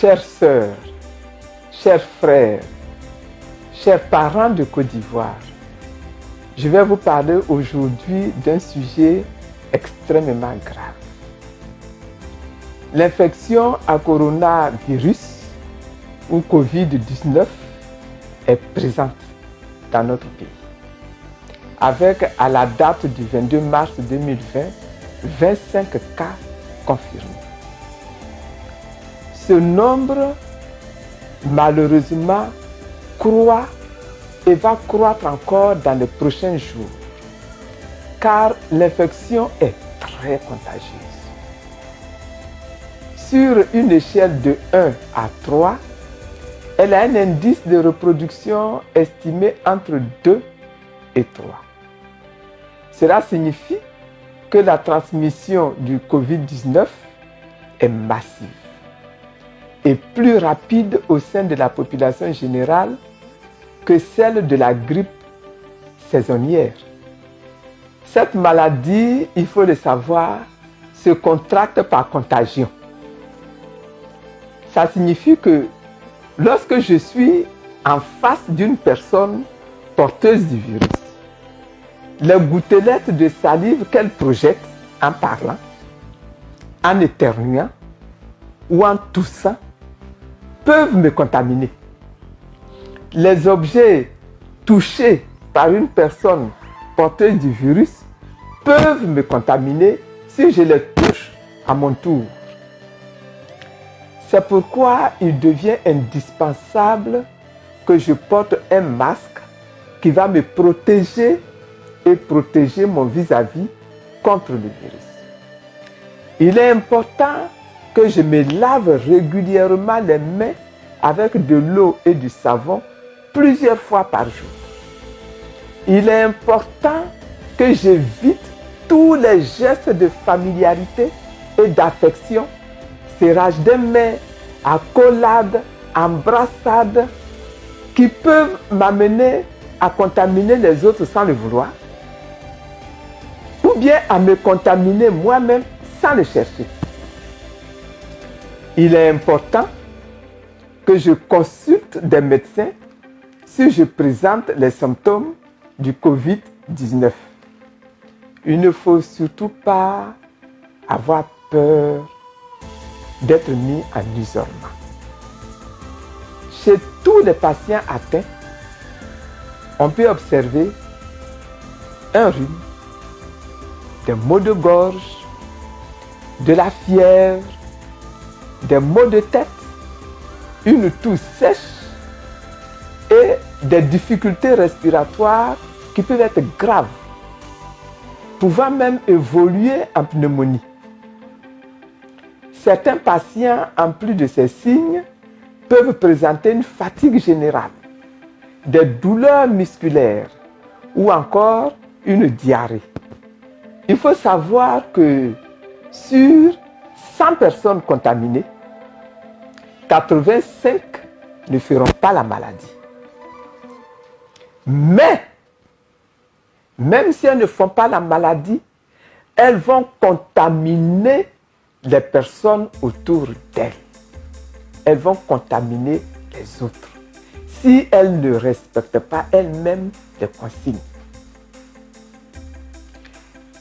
Chères sœurs, chers frères, chers parents de Côte d'Ivoire, je vais vous parler aujourd'hui d'un sujet extrêmement grave. L'infection à coronavirus ou Covid-19 est présente dans notre pays, avec à la date du 22 mars 2020, 25 cas confirmés. Ce nombre, malheureusement, croît et va croître encore dans les prochains jours, car l'infection est très contagieuse. Sur une échelle de 1 à 3, elle a un indice de reproduction estimé entre 2 et 3. Cela signifie que la transmission du Covid-19 est massive et plus rapide au sein de la population générale que celle de la grippe saisonnière. Cette maladie, il faut le savoir, se contracte par contagion. Ça signifie que lorsque je suis en face d'une personne porteuse du virus, les gouttelettes de salive qu'elle projette en parlant, en éternuant ou en toussant peuvent me contaminer. Les objets touchés par une personne porteuse du virus peuvent me contaminer si je les touche à mon tour. C'est pourquoi il devient indispensable que je porte un masque qui va me protéger et protéger mon vis-à-vis contre le virus. Il est important que je me lave régulièrement les mains avec de l'eau et du savon plusieurs fois par jour. Il est important que j'évite tous les gestes de familiarité et d'affection, serrage de mains, accolades, embrassades, qui peuvent m'amener à contaminer les autres sans le vouloir, ou bien à me contaminer moi-même sans le chercher. Il est important que je consulte des médecins si je présente les symptômes du Covid-19. Il ne faut surtout pas avoir peur d'être mis en isolement. Chez tous les patients atteints, on peut observer un rhume, des maux de gorge, de la fièvre, des maux de tête, une toux sèche et des difficultés respiratoires qui peuvent être graves, pouvant même évoluer en pneumonie. Certains patients, en plus de ces signes, peuvent présenter une fatigue générale, des douleurs musculaires ou encore une diarrhée. Il faut savoir que sur 100 personnes contaminées, 85 ne feront pas la maladie. Mais, même si elles ne font pas la maladie, elles vont contaminer les personnes autour d'elles. Elles vont contaminer les autres si elles ne respectent pas elles-mêmes les consignes.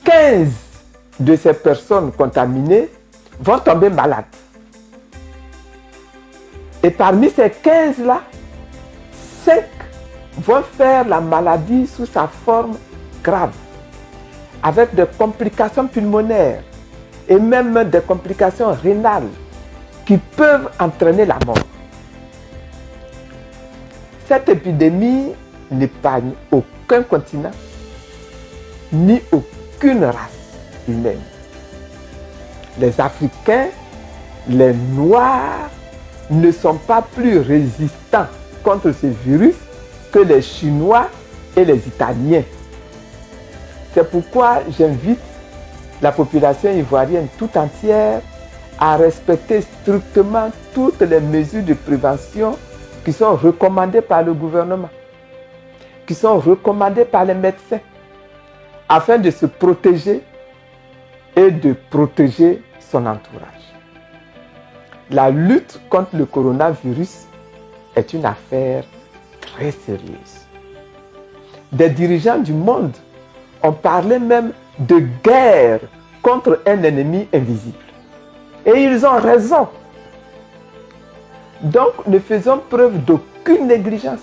15 de ces personnes contaminées vont tomber malades. Et parmi ces 15-là, 5 vont faire la maladie sous sa forme grave, avec des complications pulmonaires et même des complications rénales qui peuvent entraîner la mort. Cette épidémie n'épargne aucun continent, ni aucune race humaine. Les Africains, les Noirs, ne sont pas plus résistants contre ce virus que les Chinois et les Italiens. C'est pourquoi j'invite la population ivoirienne tout entière à respecter strictement toutes les mesures de prévention qui sont recommandées par le gouvernement, qui sont recommandées par les médecins, afin de se protéger et de protéger son entourage. la lutte contre le coronavirus est une affaire très sérieuse. Des dirigeants du monde ont parlé même de guerre contre un ennemi invisible. Et ils ont raison. Donc, ne faisons preuve d'aucune négligence,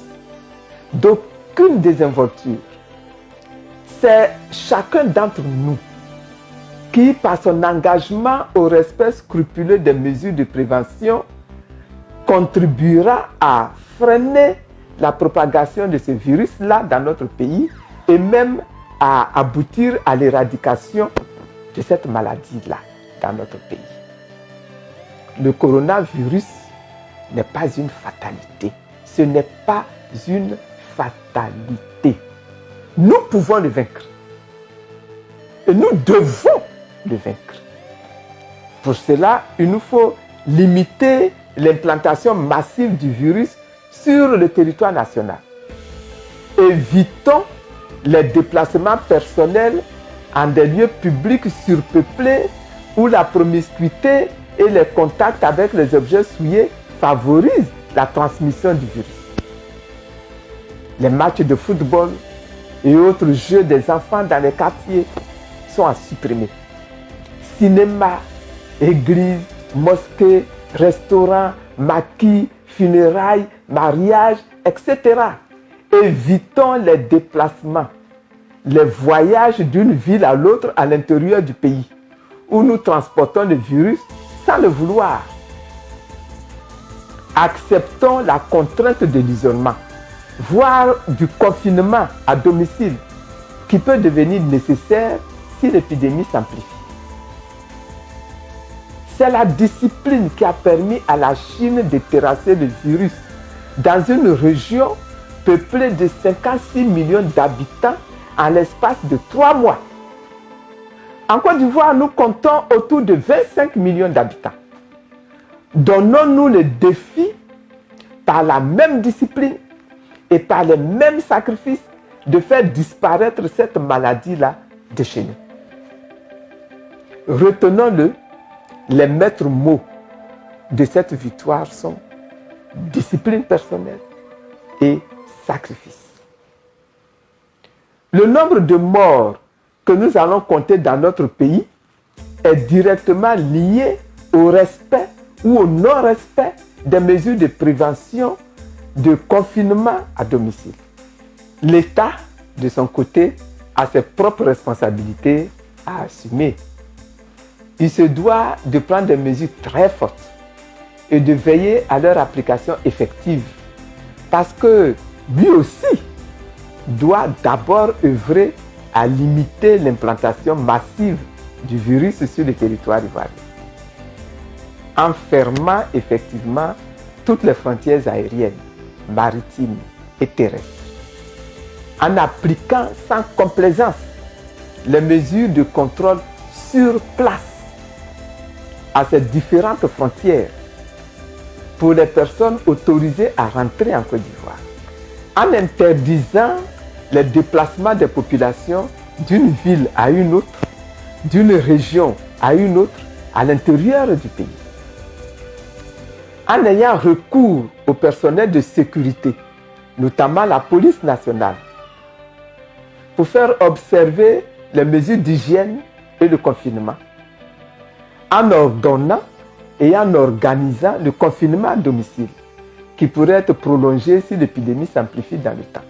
d'aucune désinvolture. C'est chacun d'entre nous qui, par son engagement au respect scrupuleux des mesures de prévention, contribuera à freiner la propagation de ce virus-là dans notre pays et même à aboutir à l'éradication de cette maladie-là dans notre pays. Le coronavirus n'est pas une fatalité. Ce n'est pas une fatalité. Nous pouvons le vaincre. Et nous devons le vaincre. Pour cela, il nous faut limiter l'implantation massive du virus sur le territoire national. Évitons les déplacements personnels en des lieux publics surpeuplés où la promiscuité et les contacts avec les objets souillés favorisent la transmission du virus. Les matchs de football et autres jeux des enfants dans les quartiers sont à supprimer. Cinéma, églises, mosquées, restaurants, maquis, funérailles, mariages, etc. Évitons les déplacements, les voyages d'une ville à l'autre à l'intérieur du pays, où nous transportons le virus sans le vouloir. Acceptons la contrainte de l'isolement, voire du confinement à domicile, qui peut devenir nécessaire si l'épidémie s'amplifie. C'est la discipline qui a permis à la Chine de terrasser le virus dans une région peuplée de 56 millions d'habitants en l'espace de 3 mois. En Côte d'Ivoire, nous comptons autour de 25 millions d'habitants. Donnons-nous le défi, par la même discipline et par les mêmes sacrifices, de faire disparaître cette maladie-là de chez nous. Retenons-le, les maîtres mots de cette victoire sont discipline personnelle et sacrifice. Le nombre de morts que nous allons compter dans notre pays est directement lié au respect ou au non-respect des mesures de prévention de confinement à domicile. L'État, de son côté, a ses propres responsabilités à assumer. Il se doit de prendre des mesures très fortes et de veiller à leur application effective, parce que lui aussi doit d'abord œuvrer à limiter l'implantation massive du virus sur le territoire ivoirien, en fermant effectivement toutes les frontières aériennes, maritimes et terrestres, en appliquant sans complaisance les mesures de contrôle sur place à ces différentes frontières pour les personnes autorisées à rentrer en Côte d'Ivoire, en interdisant les déplacements des populations d'une ville à une autre, d'une région à une autre, à l'intérieur du pays, en ayant recours au personnel de sécurité, notamment la police nationale, pour faire observer les mesures d'hygiène et le confinement, en ordonnant et en organisant le confinement à domicile, qui pourrait être prolongé si l'épidémie s'amplifie dans le temps.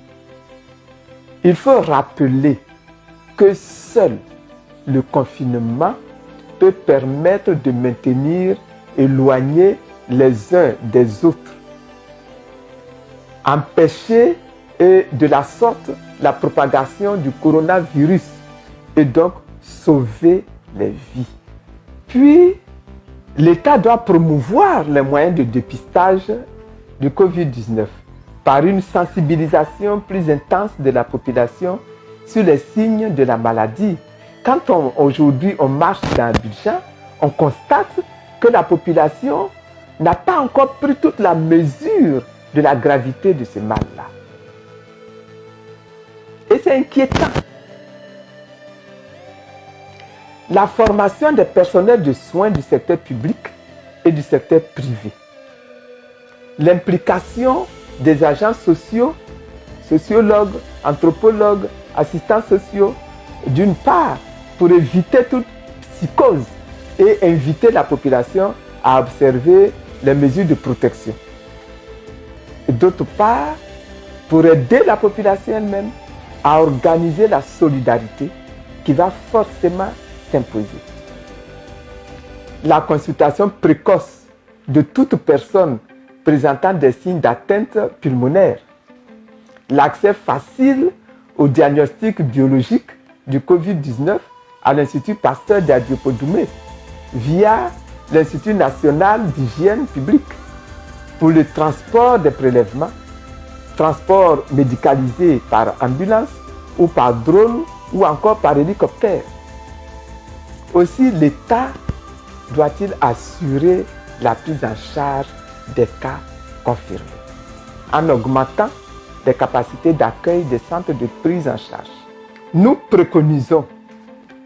Il faut rappeler que seul le confinement peut permettre de maintenir éloignés les uns des autres, empêcher de la sorte la propagation du coronavirus et donc sauver les vies. Puis, l'État doit promouvoir les moyens de dépistage du Covid-19 par une sensibilisation plus intense de la population sur les signes de la maladie. Quand aujourd'hui on marche dans Abidjan, on constate que la population n'a pas encore pris toute la mesure de la gravité de ce mal-là. Et c'est inquiétant. La formation des personnels de soins du secteur public et du secteur privé. L'implication des agents sociaux, sociologues, anthropologues, assistants sociaux, d'une part, pour éviter toute psychose et inviter la population à observer les mesures de protection. Et d'autre part, pour aider la population elle-même à organiser la solidarité qui va forcément s'imposer. La consultation précoce de toute personne présentant des signes d'atteinte pulmonaire, l'accès facile au diagnostic biologique du Covid-19 à l'Institut Pasteur d'Adiopodouméo via l'Institut national d'hygiène publique pour le transport des prélèvements, transport médicalisé par ambulance ou par drone ou encore par hélicoptère. Aussi, l'État doit-il assurer la prise en charge des cas confirmés en augmentant les capacités d'accueil des centres de prise en charge. Nous préconisons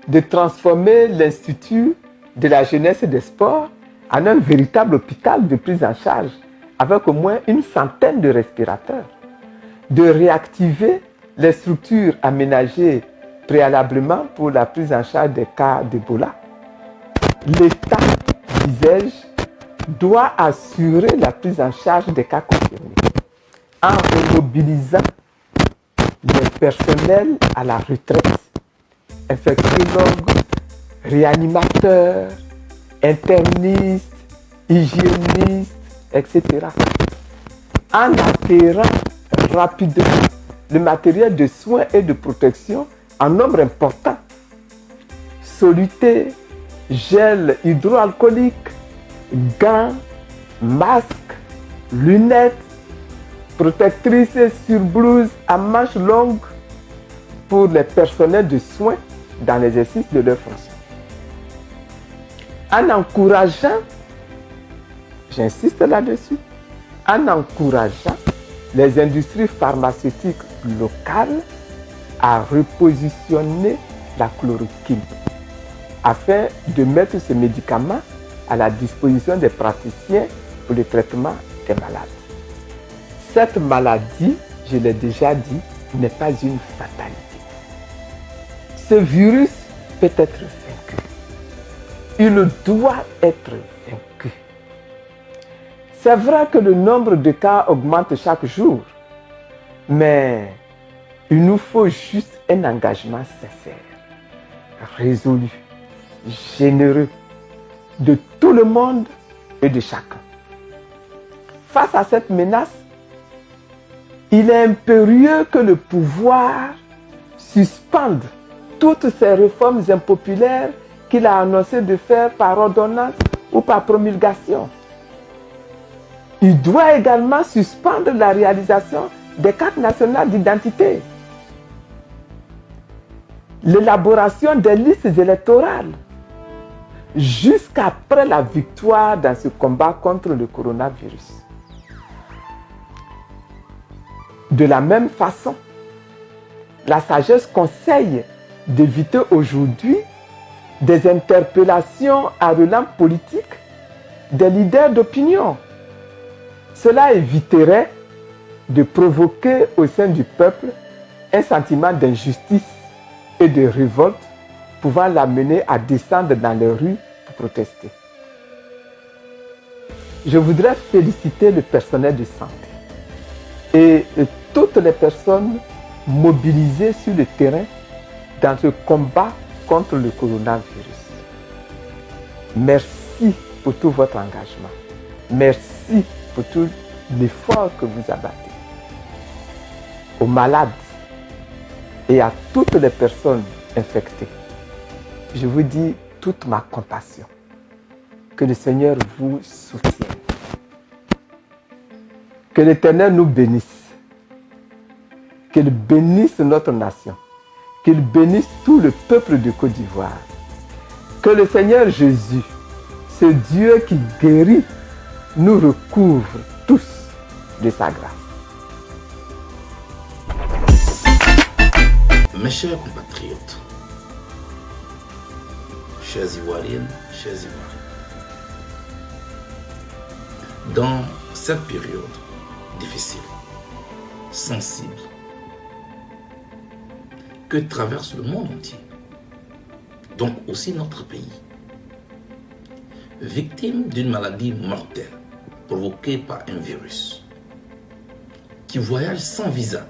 de transformer l'Institut de la jeunesse et des sports en un véritable hôpital de prise en charge avec au moins une centaine de respirateurs, de réactiver les structures aménagées préalablement pour la prise en charge des cas d'Ebola. L'État, disais-je, doit assurer la prise en charge des cas confirmés en remobilisant les personnels à la retraite, infectiologues, réanimateurs, internistes, hygiénistes, etc. En acquérant rapidement le matériel de soins et de protection en nombre important. Soluté, gel hydroalcoolique, gants, masques, lunettes, protectrices sur blouse à manches longues pour les personnels de soins dans l'exercice de leurs fonctions. En encourageant, j'insiste là-dessus, en encourageant les industries pharmaceutiques locales à repositionner la chloroquine afin de mettre ce médicament à la disposition des praticiens pour le traitement des malades. Cette maladie, je l'ai déjà dit, n'est pas une fatalité. Ce virus peut être vaincu. Il doit être vaincu. C'est vrai que le nombre de cas augmente chaque jour, mais il nous faut juste un engagement sincère, résolu, généreux de tout le monde et de chacun. Face à cette menace, il est impérieux que le pouvoir suspende toutes ces réformes impopulaires qu'il a annoncé de faire par ordonnance ou par promulgation. Il doit également suspendre la réalisation des cartes nationales d'identité, l'élaboration des listes électorales, jusqu'après la victoire dans ce combat contre le coronavirus. De la même façon, la sagesse conseille d'éviter aujourd'hui des interpellations à relance politique des leaders d'opinion. Cela éviterait de provoquer au sein du peuple un sentiment d'injustice et de révolte pouvant l'amener à descendre dans les rues pour protester. Je voudrais féliciter le personnel de santé et toutes les personnes mobilisées sur le terrain dans ce combat contre le coronavirus. Merci pour tout votre engagement. Merci pour tout l'effort que vous abattez. Aux malades et à toutes les personnes infectées, je vous dis toute ma compassion. Que le Seigneur vous soutienne. Que l'Éternel nous bénisse. Qu'il bénisse notre nation. Qu'il bénisse tout le peuple de Côte d'Ivoire. Que le Seigneur Jésus, ce Dieu qui guérit, nous recouvre tous de sa grâce. Mes chers compatriotes, chers Ivoiriennes, chers Ivoiriens, dans cette période difficile, sensible, que traverse le monde entier, donc aussi notre pays, victime d'une maladie mortelle provoquée par un virus qui voyage sans visa,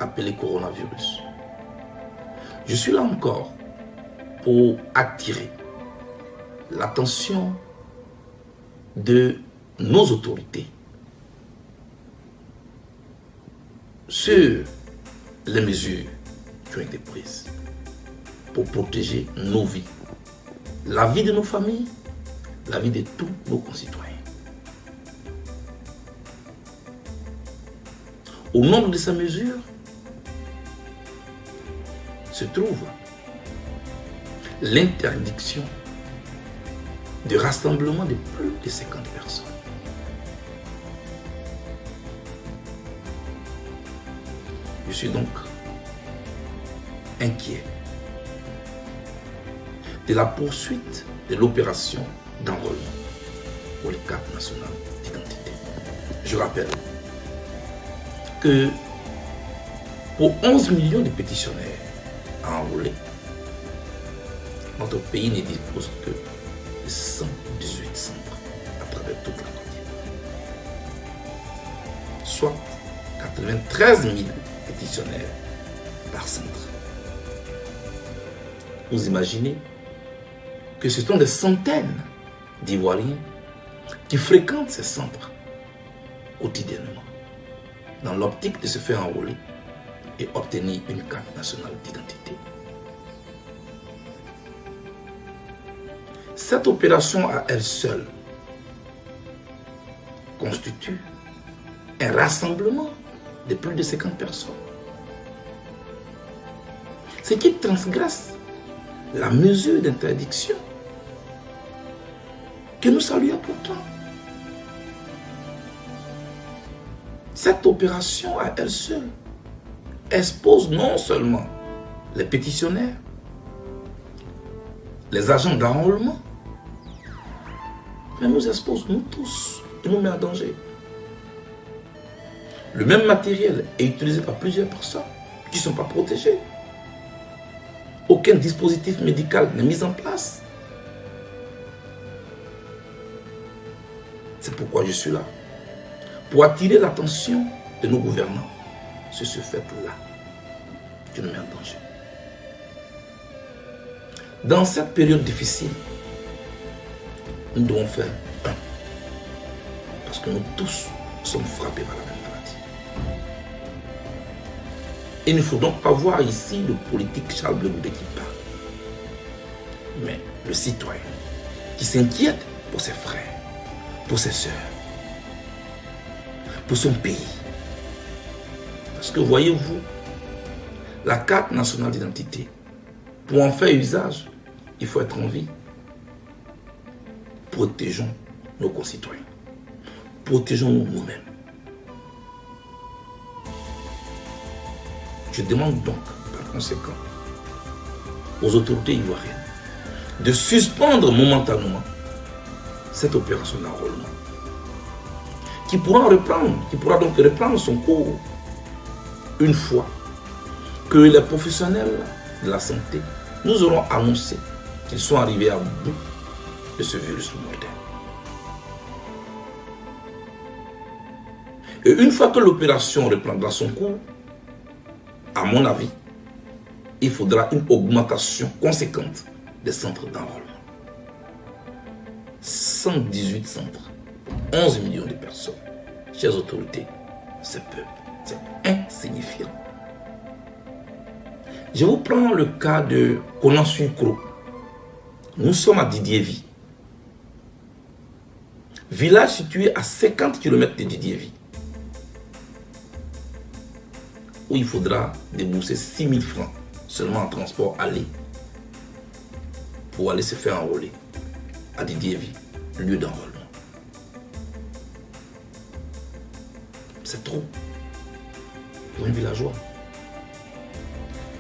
appelé coronavirus. Je suis là encore pour attirer l'attention de nos autorités sur les mesures qui ont été prises pour protéger nos vies, la vie de nos familles, la vie de tous nos concitoyens. Au nombre de ces mesures se trouve l'interdiction de rassemblement de plus de 50 personnes. Je suis donc inquiet de la poursuite de l'opération d'enrôlement pour les cartes nationales d'identité. Je rappelle que pour 11 millions de pétitionnaires à enrôler, notre pays ne dispose que de 118 centres à travers toute la Côte d'Ivoire, soit 93 000 pétitionnaires par centre. Vous imaginez que ce sont des centaines d'Ivoiriens qui fréquentent ces centres quotidiennement dans l'optique de se faire enrôler et obtenir une carte nationale d'identité. Cette opération à elle seule constitue un rassemblement de plus de 50 personnes, ce qui transgresse la mesure d'interdiction que nous saluons pourtant. Cette opération à elle seule expose non seulement les pétitionnaires, les agents d'enrôlement, mais nous expose nous tous et nous met en danger. Le même matériel est utilisé par plusieurs personnes qui ne sont pas protégées. Aucun dispositif médical n'est mis en place. C'est pourquoi je suis là, pour attirer l'attention de nos gouvernants sur ce fait-là qui nous met en danger. Dans cette période difficile, nous devons faire un, parce que nous tous sommes frappés par la même maladie. Il ne faut donc pas voir ici le politique Charles Blé Goudé qui parle, mais le citoyen qui s'inquiète pour ses frères, pour ses sœurs, pour son pays. Parce que voyez-vous, la carte nationale d'identité, pour en faire usage, il faut être en vie. Protégeons nos concitoyens. Protégeons-nous nous-mêmes. Je demande donc, par conséquent, aux autorités ivoiriennes de suspendre momentanément cette opération d'enrôlement qui pourra donc reprendre son cours une fois que les professionnels de la santé nous auront annoncé qu'ils sont arrivés à bout de ce virus mortel. Et une fois que l'opération reprendra son cours, à mon avis, il faudra une augmentation conséquente des centres d'enrôlement. 118 centres, 11 millions de personnes. Chères autorités, c'est peu, c'est insignifiant. Je vous prends le cas de Konan-Sucro. Nous sommes à Didiéville, village situé à 50 km de Didiéville, où il faudra débourser 6 000 francs seulement en transport aller pour aller se faire enrôler à Didiéville, lieu d'enrôlement. C'est trop pour un villageois.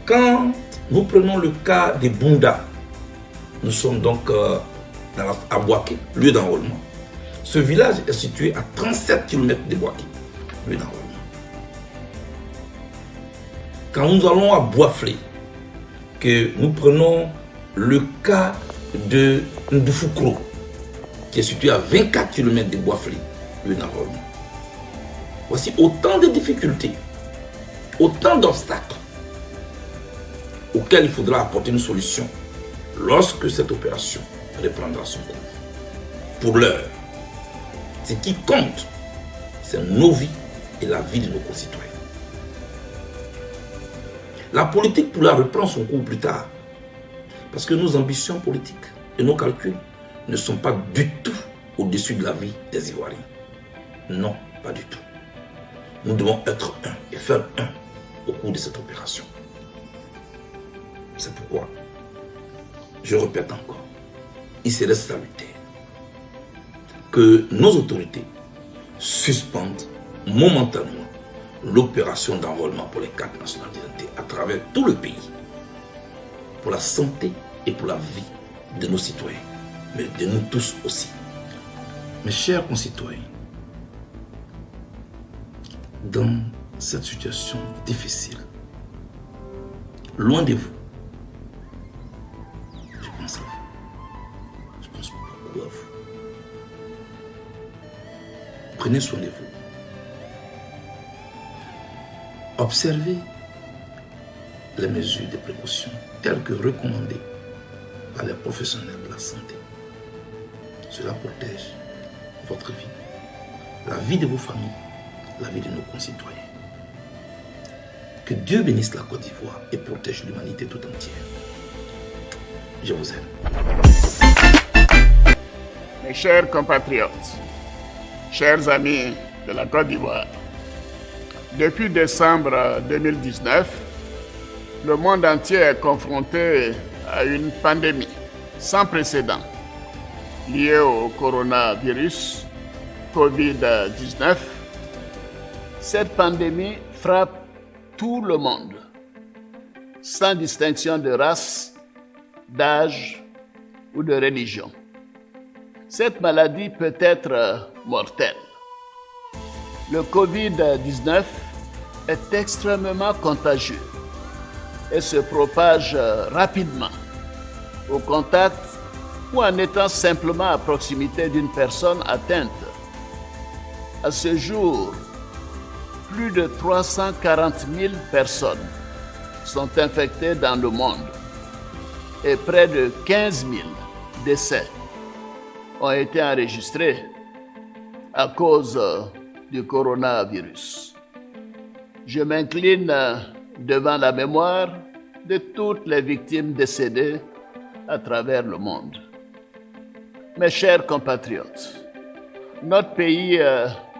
Quand nous prenons le cas des Bunda, nous sommes donc à Boaké, lieu d'enrôlement, Ce village est situé à 37 km de Boaké, rue d'Enrôlement. Quand nous allons à Boisflé, que nous prenons le cas de Ndoufoucro, qui est situé à 24 km de Boisflé, rue d'Enrôlement. Voici autant de difficultés, autant d'obstacles auxquels il faudra apporter une solution lorsque cette opération reprendra son cours. Pour l'heure, ce qui compte, c'est nos vies et la vie de nos concitoyens. La politique pourra reprendre son cours plus tard, parce que nos ambitions politiques et nos calculs ne sont pas du tout au-dessus de la vie des Ivoiriens. Non, pas du tout. Nous devons être un et faire un au cours de cette opération. C'est pourquoi, je répète encore, il serait salutaire que nos autorités suspendent momentanément l'opération d'enrôlement pour les 4 nationalités à travers tout le pays, pour la santé et pour la vie de nos citoyens, mais de nous tous aussi. Mes chers concitoyens, dans cette situation difficile, loin de vous, je pense à vous. Je pense beaucoup à vous. Prenez soin de vous. Observez les mesures de précaution telles que recommandées par les professionnels de la santé. Cela protège votre vie, la vie de vos familles, la vie de nos concitoyens. Que Dieu bénisse la Côte d'Ivoire et protège l'humanité tout entière. Je vous aime. Mes chers compatriotes, chers amis de la Côte d'Ivoire, depuis décembre 2019, le monde entier est confronté à une pandémie sans précédent liée au coronavirus COVID-19. Cette pandémie frappe tout le monde, sans distinction de race, d'âge ou de religion. Cette maladie peut être mortelle. Le COVID-19 est extrêmement contagieux et se propage rapidement au contact ou en étant simplement à proximité d'une personne atteinte. À ce jour, plus de 340 000 personnes sont infectées dans le monde et près de 15 000 décès ont été enregistrés à cause du coronavirus. Je m'incline devant la mémoire de toutes les victimes décédées à travers le monde. Mes chers compatriotes, notre pays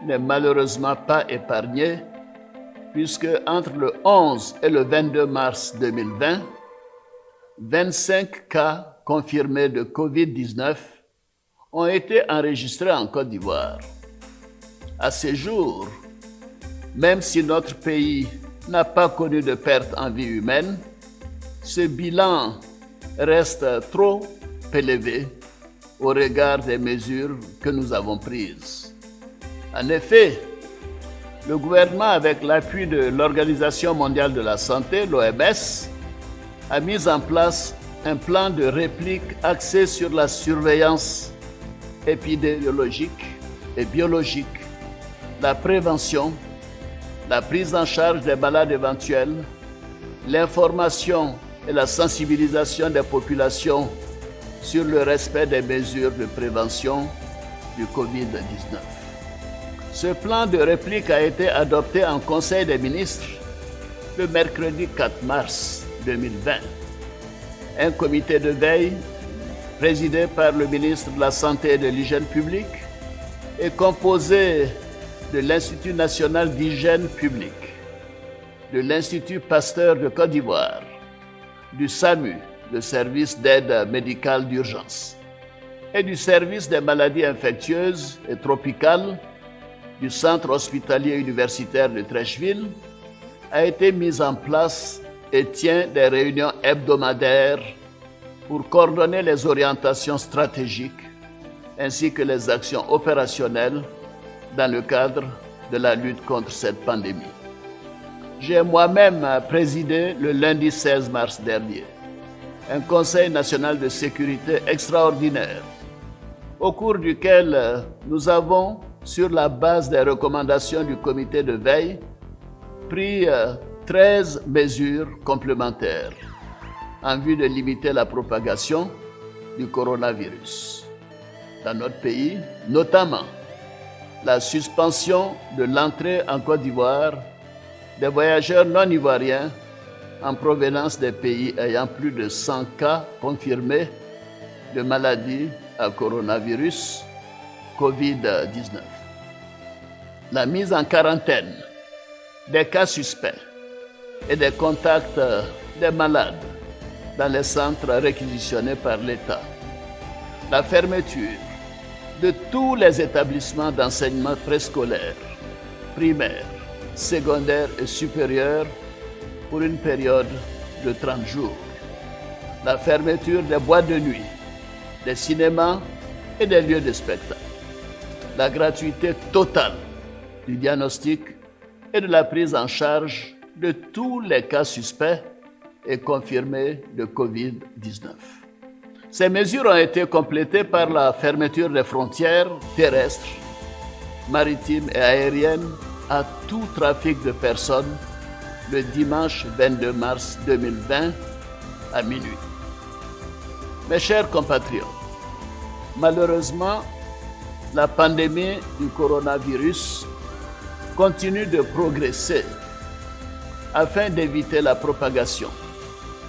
n'est malheureusement pas épargné puisque entre le 11 et le 22 mars 2020, 25 cas confirmés de COVID-19 ont été enregistrés en Côte d'Ivoire. À ce jour, même si notre pays n'a pas connu de perte en vie humaine, ce bilan reste trop élevé au regard des mesures que nous avons prises. En effet, le gouvernement, avec l'appui de l'Organisation mondiale de la santé, l'OMS, a mis en place un plan de réplique axé sur la surveillance épidémiologique et biologique, la prévention, la prise en charge des malades éventuels, l'information et la sensibilisation des populations sur le respect des mesures de prévention du COVID-19. Ce plan de réplique a été adopté en Conseil des ministres le mercredi 4 mars 2020. Un comité de veille présidé par le ministre de la Santé et de l'Hygiène publique est composé de l'Institut national d'hygiène publique, de l'Institut Pasteur de Côte d'Ivoire, du SAMU, le service d'aide médicale d'urgence, et du service des maladies infectieuses et tropicales du Centre hospitalier universitaire de Treichville, a été mise en place et tient des réunions hebdomadaires pour coordonner les orientations stratégiques ainsi que les actions opérationnelles dans le cadre de la lutte contre cette pandémie. J'ai moi-même présidé le lundi 16 mars dernier un Conseil national de sécurité extraordinaire au cours duquel nous avons, sur la base des recommandations du comité de veille, pris 13 mesures complémentaires en vue de limiter la propagation du coronavirus dans notre pays, notamment la suspension de l'entrée en Côte d'Ivoire des voyageurs non ivoiriens en provenance des pays ayant plus de 100 cas confirmés de maladie à coronavirus COVID-19. La mise en quarantaine des cas suspects et des contacts des malades dans les centres réquisitionnés par l'État. La fermeture de tous les établissements d'enseignement préscolaire, primaire, secondaire et supérieur pour une période de 30 jours. La fermeture des boîtes de nuit, des cinémas et des lieux de spectacle. La gratuité totale du diagnostic et de la prise en charge de tous les cas suspects et confirmés de COVID-19. Ces mesures ont été complétées par la fermeture des frontières terrestres, maritimes et aériennes à tout trafic de personnes le dimanche 22 mars 2020 à minuit. Mes chers compatriotes, malheureusement, la pandémie du coronavirus continue de progresser afin d'éviter la propagation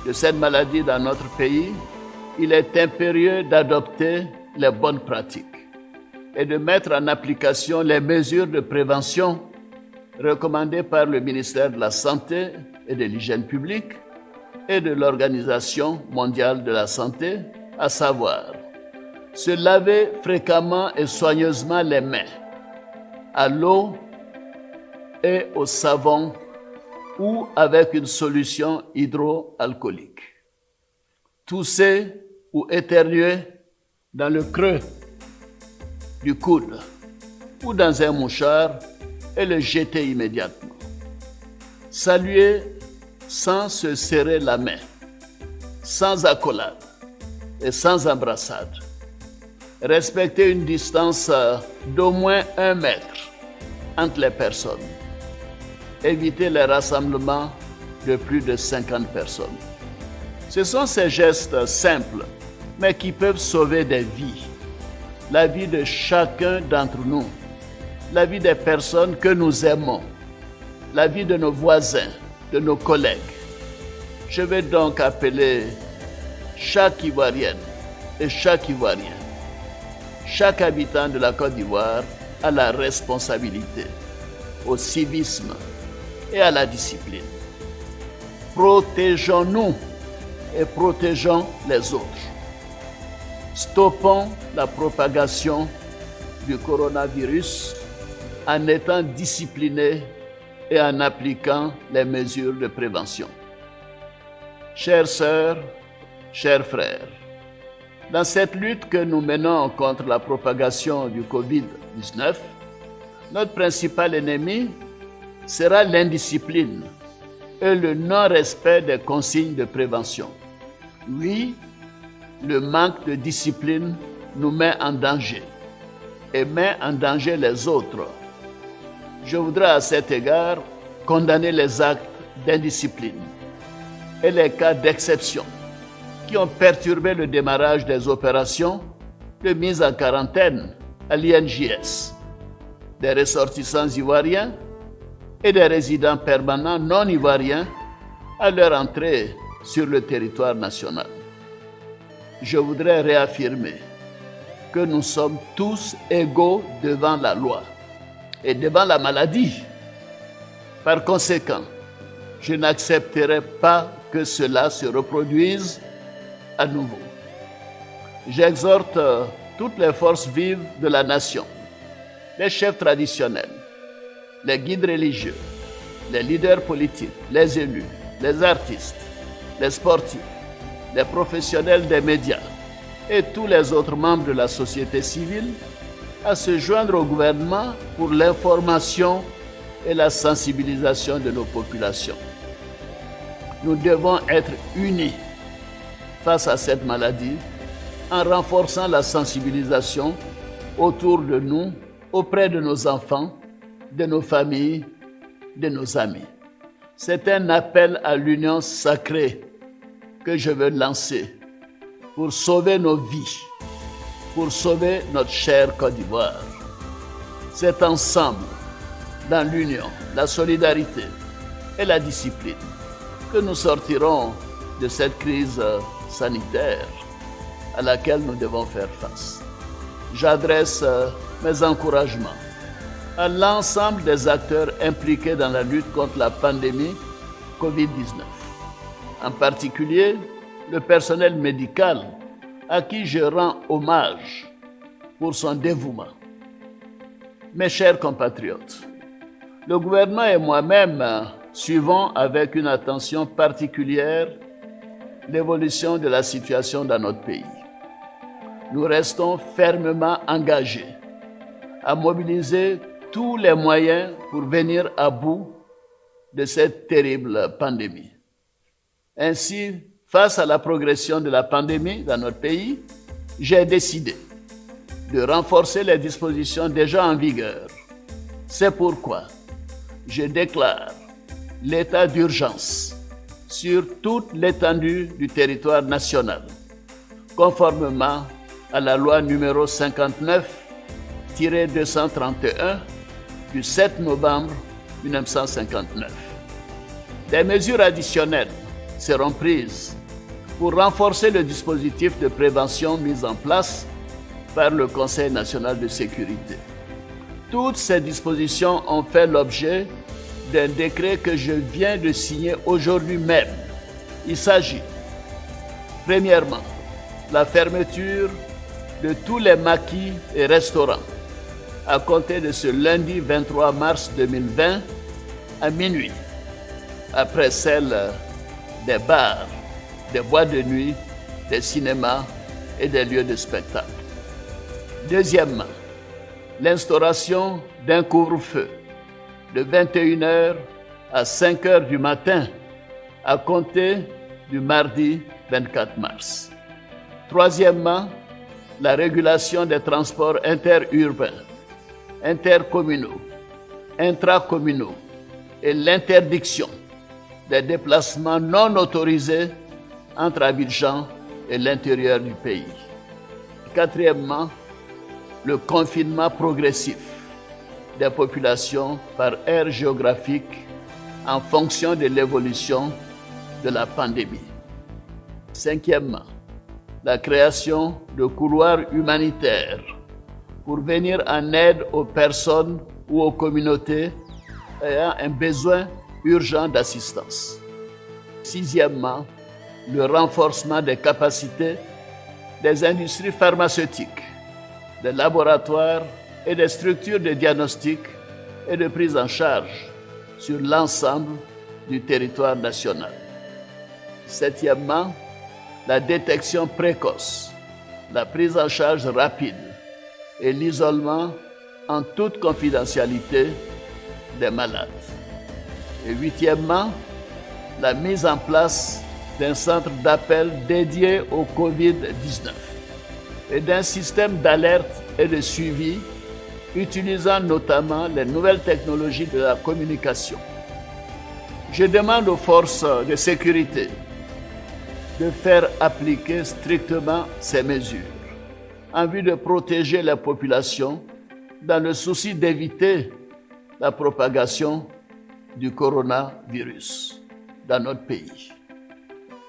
de cette maladie dans notre pays. Il est impérieux d'adopter les bonnes pratiques et de mettre en application les mesures de prévention recommandées par le ministère de la Santé et de l'Hygiène publique et de l'Organisation mondiale de la santé, à savoir se laver fréquemment et soigneusement les mains à l'eau et au savon ou avec une solution hydroalcoolique. Tousser ou éternuer dans le creux du coude ou dans un mouchoir et le jeter immédiatement. Saluer sans se serrer la main, sans accolade et sans embrassade. Respecter une distance d'au moins 1 mètre entre les personnes. Éviter les rassemblements de plus de 50 personnes. Ce sont ces gestes simples, mais qui peuvent sauver des vies. La vie de chacun d'entre nous, la vie des personnes que nous aimons, la vie de nos voisins, de nos collègues. Je vais donc appeler chaque Ivoirienne et chaque Ivoirien, chaque habitant de la Côte d'Ivoire à la responsabilité, au civisme et à la discipline. Protégeons-nous et protégeons les autres. Stoppons la propagation du coronavirus en étant disciplinés et en appliquant les mesures de prévention. Chères sœurs, chers frères, dans cette lutte que nous menons contre la propagation du COVID-19, notre principal ennemi sera l'indiscipline et le non-respect des consignes de prévention. Oui, le manque de discipline nous met en danger et met en danger les autres. Je voudrais à cet égard condamner les actes d'indiscipline et les cas d'exception qui ont perturbé le démarrage des opérations de mise en quarantaine à l'INJS, des ressortissants ivoiriens et des résidents permanents non ivoiriens à leur entrée sur le territoire national. Je voudrais réaffirmer que nous sommes tous égaux devant la loi et devant la maladie. Par conséquent, je n'accepterai pas que cela se reproduise à nouveau. J'exhorte toutes les forces vives de la nation, les chefs traditionnels, les guides religieux, les leaders politiques, les élus, les artistes, les sportifs, les professionnels des médias, et tous les autres membres de la société civile à se joindre au gouvernement pour l'information et la sensibilisation de nos populations. Nous devons être unis face à cette maladie en renforçant la sensibilisation autour de nous, auprès de nos enfants, de nos familles, de nos amis. C'est un appel à l'union sacrée que je veux lancer pour sauver nos vies, pour sauver notre chère Côte d'Ivoire. C'est ensemble, dans l'union, la solidarité et la discipline, que nous sortirons de cette crise sanitaire à laquelle nous devons faire face. J'adresse mes encouragements à l'ensemble des acteurs impliqués dans la lutte contre la pandémie COVID-19. En particulier, le personnel médical à qui je rends hommage pour son dévouement. Mes chers compatriotes, le gouvernement et moi-même suivons avec une attention particulière l'évolution de la situation dans notre pays. Nous restons fermement engagés à mobiliser tous les moyens pour venir à bout de cette terrible pandémie. Ainsi, face à la progression de la pandémie dans notre pays, j'ai décidé de renforcer les dispositions déjà en vigueur. C'est pourquoi je déclare l'état d'urgence sur toute l'étendue du territoire national, conformément à la loi numéro 59-231 du 7 novembre 1959. Des mesures additionnelles seront prises pour renforcer le dispositif de prévention mis en place par le Conseil national de sécurité. Toutes ces dispositions ont fait l'objet d'un décret que je viens de signer aujourd'hui même. Il s'agit, premièrement, la fermeture de tous les maquis et restaurants à compter de ce lundi 23 mars 2020 à minuit, après celle des bars, des boîtes de nuit, des cinémas et des lieux de spectacle. Deuxièmement, l'instauration d'un couvre-feu de 21h à 5h du matin à compter du mardi 24 mars. Troisièmement, la régulation des transports interurbains, intercommunaux, intracommunaux et l'interdiction des déplacements non autorisés entre Abidjan et l'intérieur du pays. Quatrièmement, le confinement progressif des populations par aire géographique en fonction de l'évolution de la pandémie. Cinquièmement, la création de couloirs humanitaires pour venir en aide aux personnes ou aux communautés ayant un besoin urgent d'assistance. Sixièmement, le renforcement des capacités des industries pharmaceutiques, des laboratoires et des structures de diagnostic et de prise en charge sur l'ensemble du territoire national. Septièmement, la détection précoce, la prise en charge rapide et l'isolement en toute confidentialité des malades. Et huitièmement, la mise en place d'un centre d'appel dédié au COVID-19 et d'un système d'alerte et de suivi utilisant notamment les nouvelles technologies de la communication. Je demande aux forces de sécurité de faire appliquer strictement ces mesures en vue de protéger la population dans le souci d'éviter la propagation du coronavirus dans notre pays.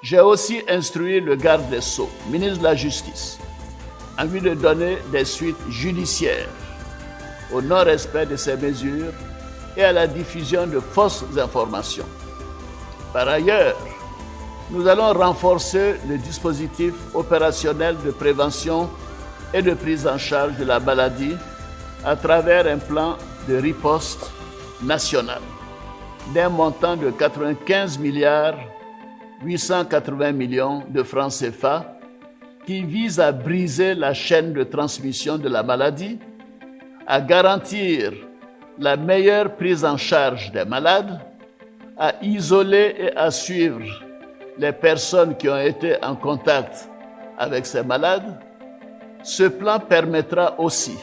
J'ai aussi instruit le garde des Sceaux, ministre de la Justice, en vue de donner des suites judiciaires au non-respect de ces mesures et à la diffusion de fausses informations. Par ailleurs, nous allons renforcer le dispositif opérationnel de prévention et de prise en charge de la maladie à travers un plan de riposte national d'un montant de 95 880 millions de francs CFA qui vise à briser la chaîne de transmission de la maladie, à garantir la meilleure prise en charge des malades, à isoler et à suivre les personnes qui ont été en contact avec ces malades, ce plan permettra aussi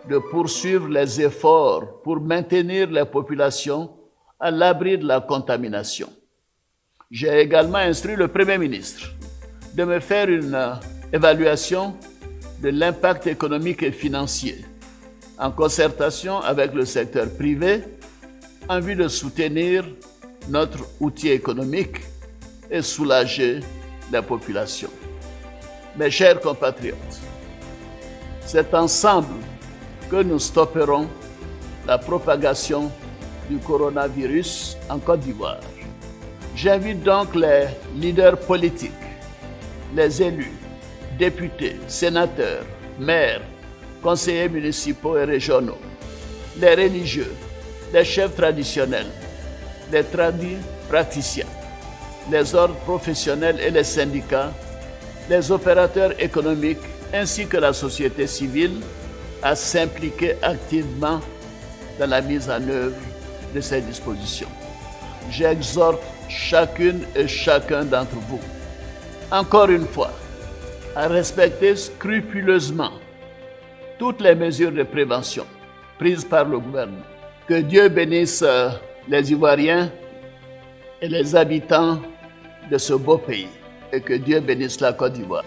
de poursuivre les efforts pour maintenir les populations à l'abri de la contamination. J'ai également instruit le Premier ministre de me faire une évaluation de l'impact économique et financier en concertation avec le secteur privé en vue de soutenir notre outil économique et soulager la population. Mes chers compatriotes, c'est ensemble que nous stopperons la propagation du coronavirus en Côte d'Ivoire. J'invite donc les leaders politiques, les élus, députés, sénateurs, maires, conseillers municipaux et régionaux, les religieux, les chefs traditionnels, les praticiens, les ordres professionnels et les syndicats, les opérateurs économiques ainsi que la société civile à s'impliquer activement dans la mise en œuvre de ces dispositions. J'exhorte chacune et chacun d'entre vous, encore une fois, à respecter scrupuleusement toutes les mesures de prévention prises par le gouvernement. Que Dieu bénisse les Ivoiriens et les habitants de ce beau pays et que Dieu bénisse la Côte d'Ivoire.